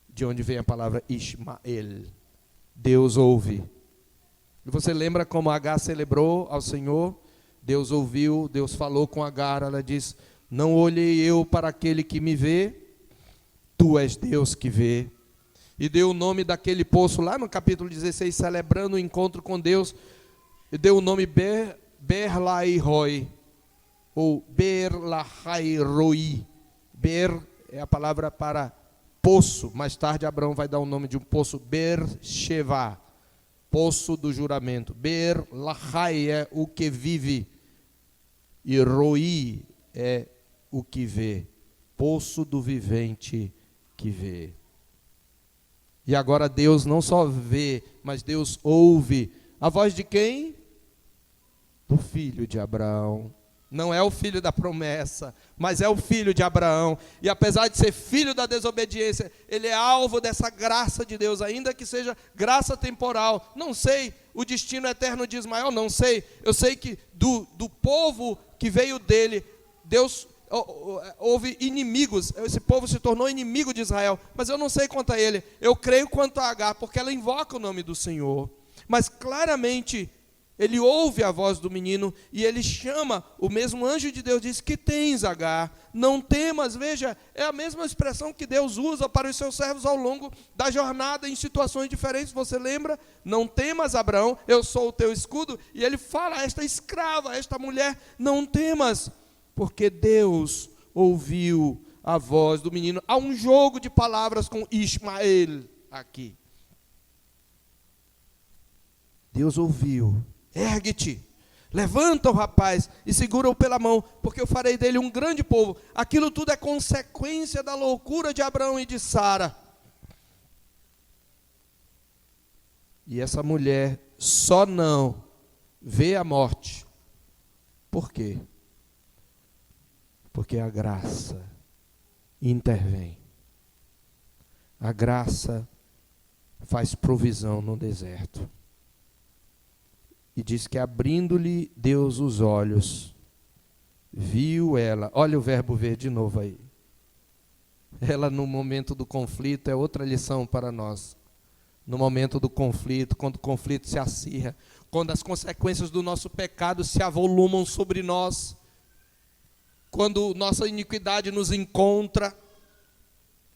de onde vem a palavra Ismael. Deus ouve. E você lembra como Agar celebrou ao Senhor? Deus ouviu, Deus falou com Agar, ela diz: não olhei eu para aquele que me vê, tu és Deus que vê. E deu o nome daquele poço, lá no capítulo 16, celebrando o encontro com Deus, e deu o nome Ber-Lahai-Roi, ou Ber-Lahai-Roi. Ber é a palavra para poço. Mais tarde Abraão vai dar o nome de um poço, Ber-Sheva, poço do juramento. Ber-Lahai é o que vive, e Roi é o que vê, poço do vivente que vê. E agora Deus não só vê, mas Deus ouve. A voz de quem? Do filho de Abraão. Não é o filho da promessa, mas é o filho de Abraão. E apesar de ser filho da desobediência, ele é alvo dessa graça de Deus, ainda que seja graça temporal. Não sei o destino eterno de Ismael, não sei. Eu sei que do povo que veio dele, Deus houve inimigos. Esse povo se tornou inimigo de Israel. Mas eu não sei quanto a ele. Eu creio quanto a Agar, porque ela invoca o nome do Senhor. Mas claramente ele ouve a voz do menino e ele chama, o mesmo anjo de Deus diz: que tens, Agar? Não temas. Veja, é a mesma expressão que Deus usa para os seus servos ao longo da jornada, em situações diferentes. Você lembra? Não temas, Abraão, eu sou o teu escudo. E ele fala a esta escrava, a esta mulher: não temas, porque Deus ouviu a voz do menino. Há um jogo de palavras com Ismael aqui. Deus ouviu. Ergue-te, levanta o rapaz e segura-o pela mão, porque eu farei dele um grande povo. Aquilo tudo é consequência da loucura de Abraão e de Sara. E essa mulher só não vê a morte. Por quê? Porque a graça intervém. A graça faz provisão no deserto. E diz que abrindo-lhe Deus os olhos, viu ela. Olha o verbo ver de novo aí. Ela, no momento do conflito, é outra lição para nós. No momento do conflito, quando o conflito se acirra, quando as consequências do nosso pecado se avolumam sobre nós, quando nossa iniquidade nos encontra,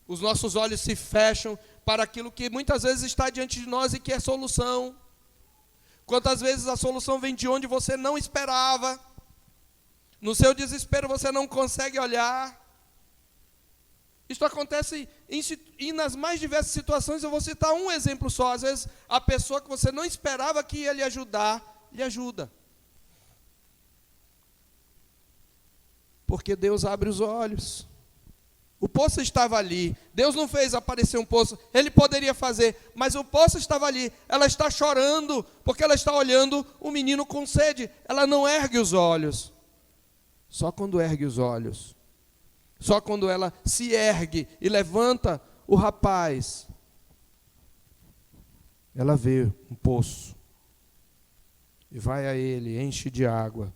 os nossos olhos se fecham para aquilo que muitas vezes está diante de nós e que é solução. Quantas vezes a solução vem de onde você não esperava, no seu desespero você não consegue olhar. Isto acontece nas mais diversas situações. Eu vou citar um exemplo só. Às vezes a pessoa que você não esperava que ia lhe ajudar, lhe ajuda. Porque Deus abre os olhos. O poço estava ali. Deus não fez aparecer um poço. Ele poderia fazer, mas o poço estava ali. Ela está chorando, porque ela está olhando o menino com sede. Ela não ergue os olhos. Só quando ergue os olhos, só quando ela se ergue e levanta o rapaz, ela vê um poço. E vai a ele, enche de água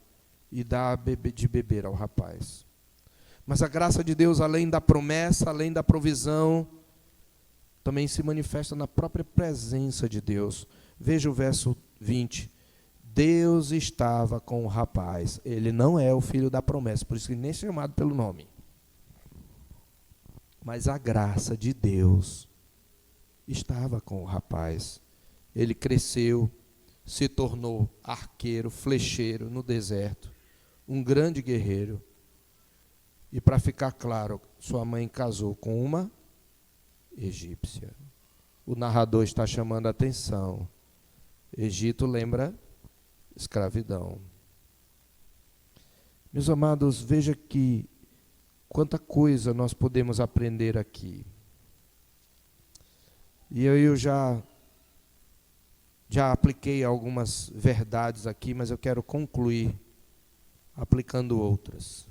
e dá de beber ao rapaz. Mas a graça de Deus, além da promessa, além da provisão, também se manifesta na própria presença de Deus. Veja o verso 20. Deus estava com o rapaz. Ele não é o filho da promessa, por isso que nem é chamado pelo nome. Mas a graça de Deus estava com o rapaz. Ele cresceu, se tornou arqueiro, flecheiro no deserto, um grande guerreiro. E para ficar claro, sua mãe casou com uma egípcia. O narrador está chamando a atenção. Egito lembra escravidão. Meus amados, veja que quanta coisa nós podemos aprender aqui. E eu já apliquei algumas verdades aqui, mas eu quero concluir aplicando outras.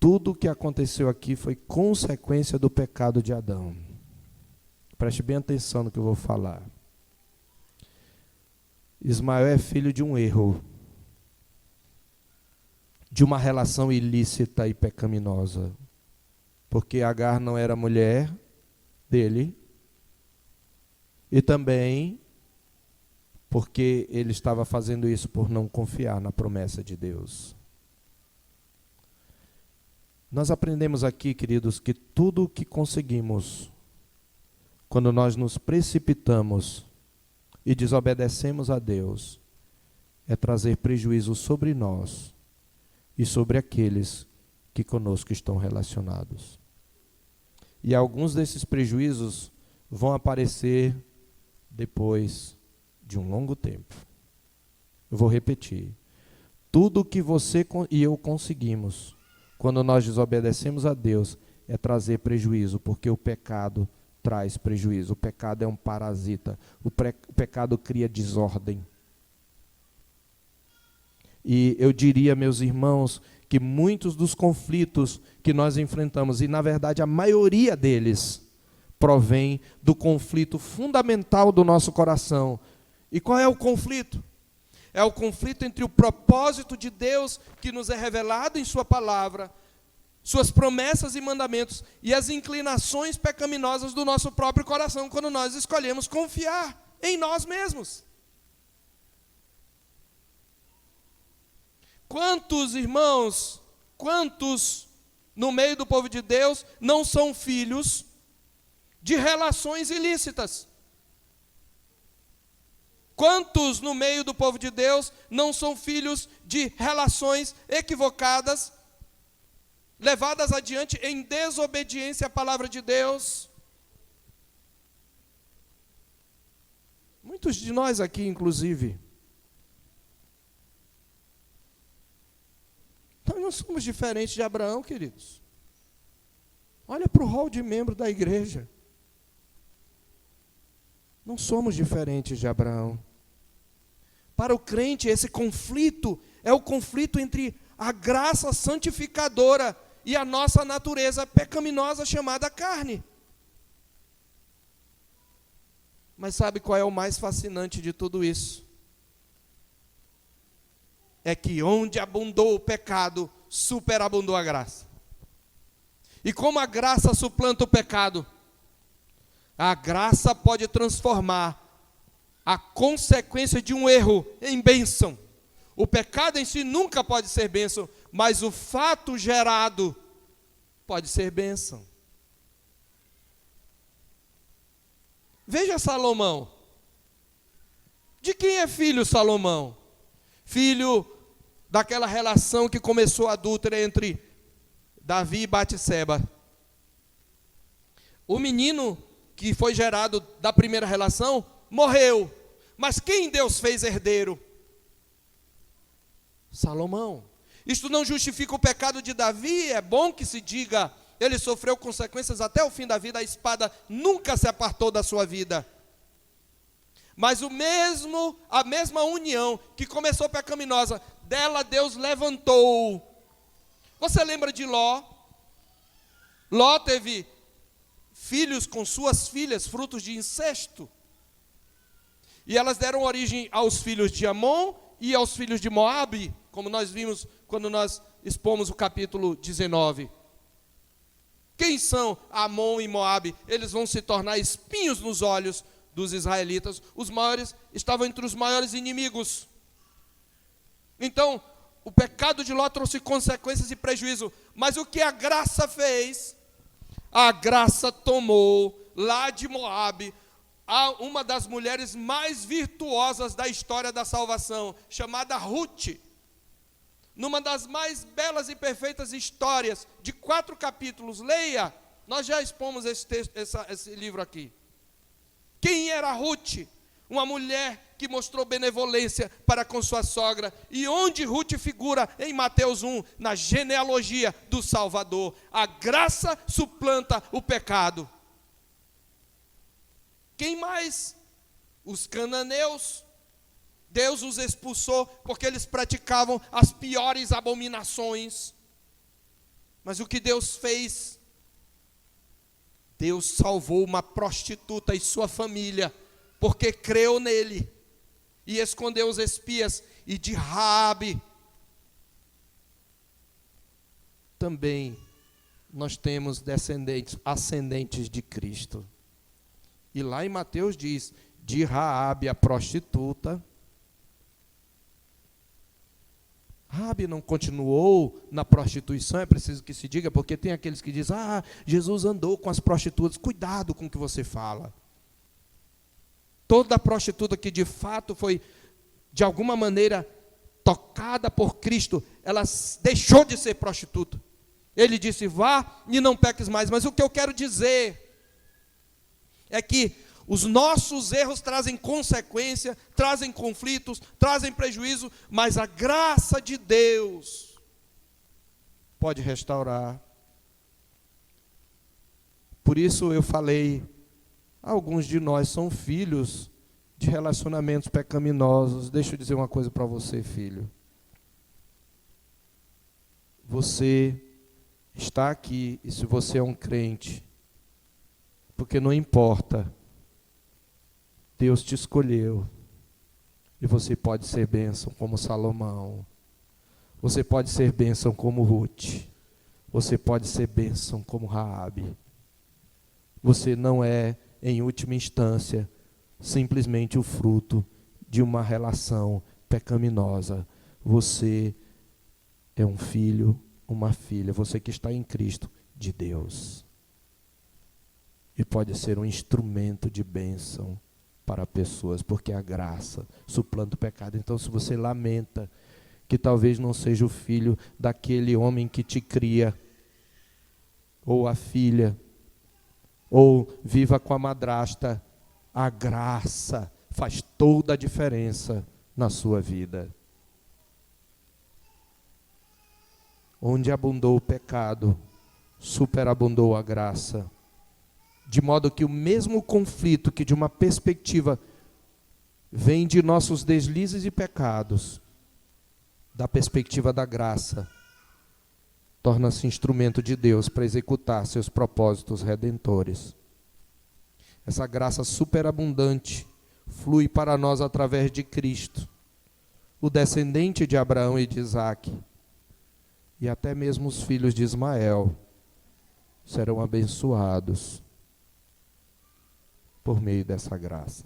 tudo o que aconteceu aqui foi consequência do pecado de Adão. Preste bem atenção no que eu vou falar. Ismael é filho de um erro, de uma relação ilícita e pecaminosa, porque Agar não era mulher dele, e também porque ele estava fazendo isso por não confiar na promessa de Deus. Nós aprendemos aqui, queridos, que tudo o que conseguimos, quando nós nos precipitamos e desobedecemos a Deus, é trazer prejuízo sobre nós e sobre aqueles que conosco estão relacionados. E alguns desses prejuízos vão aparecer depois de um longo tempo. Eu vou repetir. Tudo o que você e eu conseguimos, quando nós desobedecemos a Deus, é trazer prejuízo, porque o pecado traz prejuízo. O pecado é um parasita. O pecado cria desordem. E eu diria, meus irmãos, que muitos dos conflitos que nós enfrentamos, e na verdade a maioria deles, provém do conflito fundamental do nosso coração. E qual é o conflito? É o conflito entre o propósito de Deus, que nos é revelado em sua palavra, suas promessas e mandamentos, e as inclinações pecaminosas do nosso próprio coração, quando nós escolhemos confiar em nós mesmos. Quantos irmãos, quantos no meio do povo de Deus não são filhos de relações ilícitas? Quantos no meio do povo de Deus não são filhos de relações equivocadas, levadas adiante em desobediência à palavra de Deus? Muitos de nós aqui, inclusive, nós não somos diferentes de Abraão, queridos. Olha para o rol de membro da igreja. Não somos diferentes de Abraão. Para o crente, esse conflito é o conflito entre a graça santificadora e a nossa natureza pecaminosa chamada carne. Mas sabe qual é o mais fascinante de tudo isso? É que onde abundou o pecado, superabundou a graça. E como a graça suplanta o pecado, a graça pode transformar a consequência de um erro em bênção. O pecado em si nunca pode ser bênção, mas o fato gerado pode ser bênção. Veja Salomão. De quem é filho Salomão? Filho daquela relação que começou adúltera entre Davi e Batseba. O menino que foi gerado da primeira relação morreu. Mas quem Deus fez herdeiro? Salomão. Isto não justifica o pecado de Davi, é bom que se diga, ele sofreu consequências até o fim da vida, a espada nunca se apartou da sua vida. Mas a mesma união que começou pecaminosa, dela Deus levantou. Você lembra de Ló? Ló teve filhos com suas filhas, frutos de incesto. E elas deram origem aos filhos de Amon e aos filhos de Moabe, como nós vimos quando nós expomos o capítulo 19. Quem são Amon e Moabe? Eles vão se tornar espinhos nos olhos dos israelitas. Os maiores estavam entre os maiores inimigos. Então, o pecado de Ló trouxe consequências e prejuízo. Mas o que a graça fez? A graça tomou lá de Moabe uma das mulheres mais virtuosas da história da salvação, chamada Ruth. Numa das mais belas e perfeitas histórias, de 4 capítulos, leia, nós já expomos esse livro aqui. Quem era Ruth? Uma mulher que mostrou benevolência para com sua sogra. E onde Ruth figura em Mateus 1, na genealogia do Salvador. A graça suplanta o pecado. Quem mais? Os cananeus. Deus os expulsou porque eles praticavam as piores abominações. Mas o que Deus fez? Deus salvou uma prostituta e sua família, porque creu nele, e escondeu os espias. E de Raabe também nós temos descendentes, ascendentes de Cristo. E lá em Mateus diz, de Raabe a prostituta. Raabe não continuou na prostituição, é preciso que se diga, porque tem aqueles que dizem, Jesus andou com as prostitutas. Cuidado com o que você fala. Toda prostituta que de fato foi, de alguma maneira, tocada por Cristo, ela deixou de ser prostituta. Ele disse, vá e não peques mais. Mas o que eu quero dizer é que os nossos erros trazem consequência, trazem conflitos, trazem prejuízo, mas a graça de Deus pode restaurar. Por isso eu falei, alguns de nós são filhos de relacionamentos pecaminosos. Deixa eu dizer uma coisa para você, filho. Você está aqui, e se você é um crente, porque não importa, Deus te escolheu, e você pode ser bênção como Salomão, você pode ser bênção como Ruth, você pode ser bênção como Raabe. Você não é, em última instância, simplesmente o fruto de uma relação pecaminosa. Você é um filho, uma filha, você que está em Cristo, de Deus. E pode ser um instrumento de bênção para pessoas, porque a graça suplanta o pecado. Então, se você lamenta que talvez não seja o filho daquele homem que te cria, ou a filha, ou viva com a madrasta, a graça faz toda a diferença na sua vida. Onde abundou o pecado, superabundou a graça. De modo que o mesmo conflito que de uma perspectiva vem de nossos deslizes e pecados, da perspectiva da graça, torna-se instrumento de Deus para executar seus propósitos redentores. Essa graça superabundante flui para nós através de Cristo, o descendente de Abraão e de Isaque, e até mesmo os filhos de Ismael serão abençoados por meio dessa graça.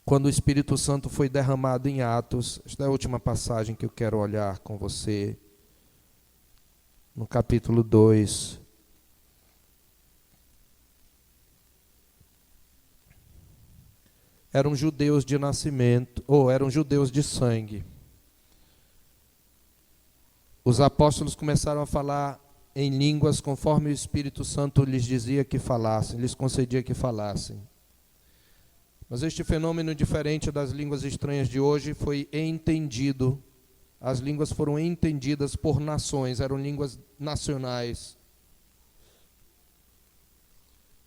Quando o Espírito Santo foi derramado em Atos, esta é a última passagem que eu quero olhar com você, no capítulo 2. Eram judeus de nascimento, ou eram judeus de sangue. Os apóstolos começaram a falar em línguas conforme o Espírito Santo lhes dizia que falassem, lhes concedia que falassem. Mas este fenômeno, diferente das línguas estranhas de hoje, foi entendido. As línguas foram entendidas por nações, eram línguas nacionais.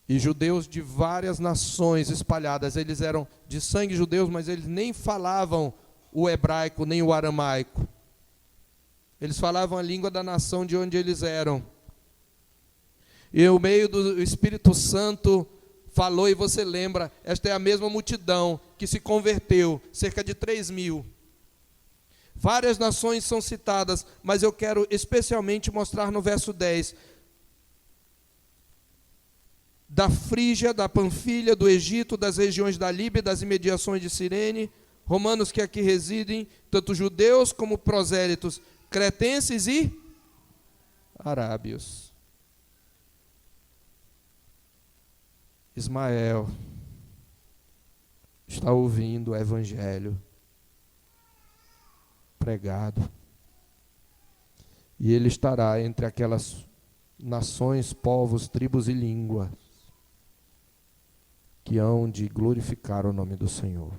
E judeus de várias nações espalhadas, eles eram de sangue judeus, mas eles nem falavam o hebraico nem o aramaico. Eles falavam a língua da nação de onde eles eram. E o meio do Espírito Santo falou, e você lembra, esta é a mesma multidão que se converteu, cerca de 3.000. Várias nações são citadas, mas eu quero especialmente mostrar no verso 10, da Frígia, da Panfilha, do Egito, das regiões da Líbia, das imediações de Cirene, romanos que aqui residem, tanto judeus como prosélitos, cretenses e arábios. Ismael está ouvindo o evangelho pregado, e ele estará entre aquelas nações, povos, tribos e línguas que hão de glorificar o nome do Senhor.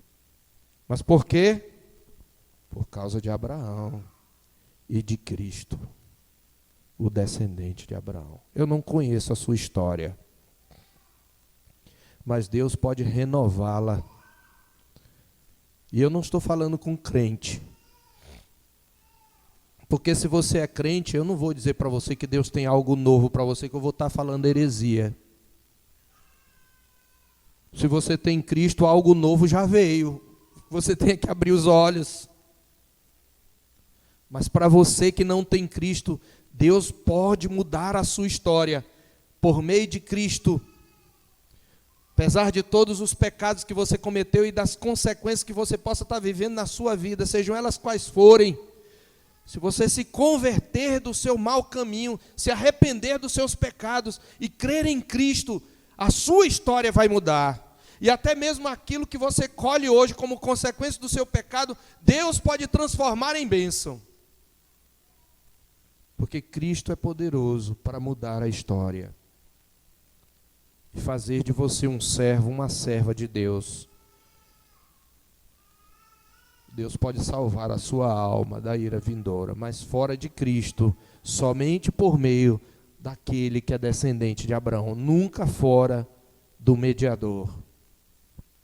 Mas por quê? Por causa de Abraão e de Cristo, o descendente de Abraão. Eu não conheço a sua história, mas Deus pode renová-la. E eu não estou falando com crente, Porque se você é crente, eu não vou dizer para você que Deus tem algo novo para você, que eu vou estar falando heresia. Se você tem Cristo, algo novo já veio. Você tem que abrir os olhos. Mas para você que não tem Cristo, Deus pode mudar a sua história por meio de Cristo. Apesar de todos os pecados que você cometeu e das consequências que você possa estar vivendo na sua vida, sejam elas quais forem, se você se converter do seu mau caminho, se arrepender dos seus pecados e crer em Cristo, a sua história vai mudar. E até mesmo aquilo que você colhe hoje como consequência do seu pecado, Deus pode transformar em bênção. Porque Cristo é poderoso para mudar a história e fazer de você um servo, uma serva de Deus. Deus pode salvar a sua alma da ira vindoura, mas fora de Cristo, somente por meio daquele que é descendente de Abraão, nunca fora do mediador.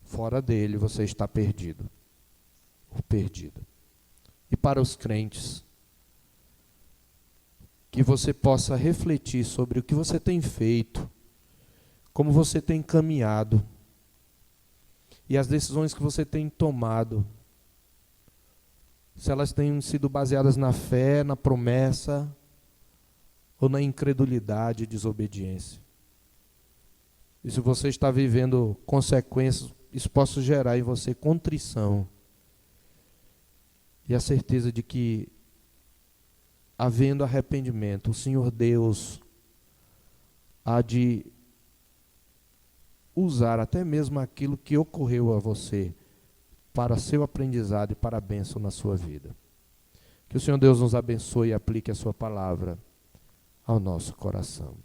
Fora dele você está perdido, ou perdida. E para os crentes, que você possa refletir sobre o que você tem feito, como você tem caminhado, e as decisões que você tem tomado, se elas têm sido baseadas na fé, na promessa, ou na incredulidade e desobediência. E se você está vivendo consequências, isso possa gerar em você contrição e a certeza de que, havendo arrependimento, o Senhor Deus há de usar até mesmo aquilo que ocorreu a você para seu aprendizado e para a bênção na sua vida. Que o Senhor Deus nos abençoe e aplique a sua palavra ao nosso coração.